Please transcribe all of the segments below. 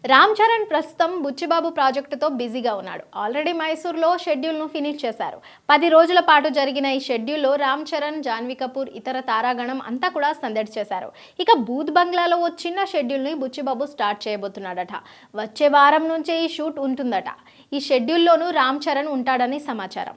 రామ్ చరణ్ ప్రస్తుతం బుచ్చిబాబు ప్రాజెక్టుతో బిజీగా ఉన్నాడు. ఆల్రెడీ మైసూర్లో షెడ్యూల్ను ఫినిష్ చేశారు. 10 రోజుల పాటు జరిగిన ఈ షెడ్యూల్లో రామ్ చరణ్, జాన్వీ కపూర్, ఇతర తారాగణం అంతా కూడా సందడి చేశారు. ఇక బూత్ బంగ్లాలో ఓ చిన్న షెడ్యూల్ని బుచ్చిబాబు స్టార్ట్ చేయబోతున్నాడట. వచ్చే వారం నుంచే ఈ షూట్ ఉంటుందట. ఈ షెడ్యూల్లోనూ రామ్ చరణ్ ఉంటాడని సమాచారం.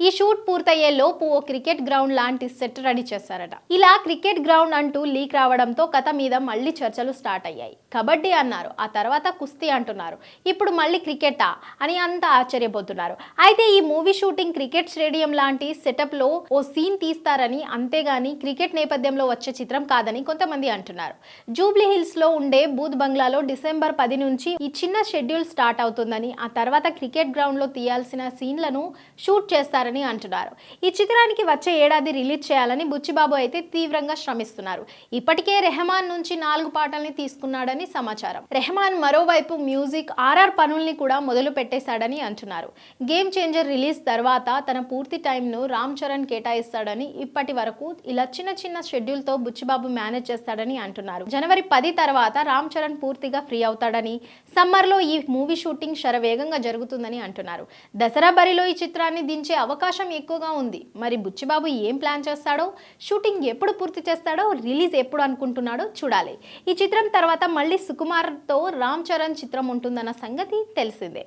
ఈ షూట్ పూర్తయ్యే లోపు ఓ క్రికెట్ గ్రౌండ్ లాంటి సెట్ రెడీ చేశారట. ఇలా క్రికెట్ గ్రౌండ్ అంటూ లీక్ రావడంతో కథ మీద మళ్ళీ చర్చలు స్టార్ట్ అయ్యాయి. కబడ్డీ అన్నారు, ఆ తర్వాత కుస్తీ అంటున్నారు, ఇప్పుడు మళ్ళీ క్రికెటా అని అంతా ఆశ్చర్యపోతున్నారు. అయితే ఈ మూవీ షూటింగ్ క్రికెట్ స్టేడియం లాంటి సెటప్ లో ఓ సీన్ తీస్తారని, అంతేగాని క్రికెట్ నేపథ్యంలో వచ్చే చిత్రం కాదని కొంతమంది అంటున్నారు. జూబ్లీ హిల్స్ లో ఉండే బూత్ బంగ్లాలో డిసెంబర్ 10 నుంచి ఈ చిన్న షెడ్యూల్ స్టార్ట్ అవుతుందని, ఆ తర్వాత క్రికెట్ గ్రౌండ్ లో తీయాల్సిన సీన్లను షూట్ చేస్తారు అంటున్నారు. ఈ చిత్రానికి వచ్చే ఏడాది రిలీజ్ చేయాలని బుచ్చిబాబు అయితే తీవ్రంగా శ్రమిస్తున్నారు. ఇప్పటికే రెహమాన్ నుంచి 4 పాటల్ని తీసుకున్నాడని సమాచారం. రెహమాన్ మరోవైపు మ్యూజిక్, ఆర్ఆర్ పనుల్ని కూడా మొదలు పెట్టేశాడని అంటున్నారు. గేమ్ చేంజర్ రిలీజ్ తర్వాత తన పూర్తి టైంను రామ్ చరణ్ కేటాయిస్తాడని, ఇప్పటి వరకు ఇలా చిన్న చిన్న షెడ్యూల్ తో బుచ్చిబాబు మేనేజ్ చేస్తాడని అంటున్నారు. జనవరి 10 తర్వాత రామ్ చరణ్ పూర్తిగా ఫ్రీ అవుతాడని, సమ్మర్ లో ఈ మూవీ షూటింగ్ శరవేగంగా జరుగుతుందని అంటున్నారు. దసరా బరిలో ఈ చిత్రాన్ని దించే అవకాశం ఎక్కువగా ఉంది. మరి బుచ్చిబాబు ఏం ప్లాన్ చేస్తాడో, షూటింగ్ ఎప్పుడు పూర్తి చేస్తాడో, రిలీజ్ ఎప్పుడు అనుకుంటున్నాడో చూడాలి. ఈ చిత్రం తర్వాత మళ్ళీ సుకుమార్తో రామ్ చరణ్ చిత్రం ఉంటుందన్న సంగతి తెలిసిందే.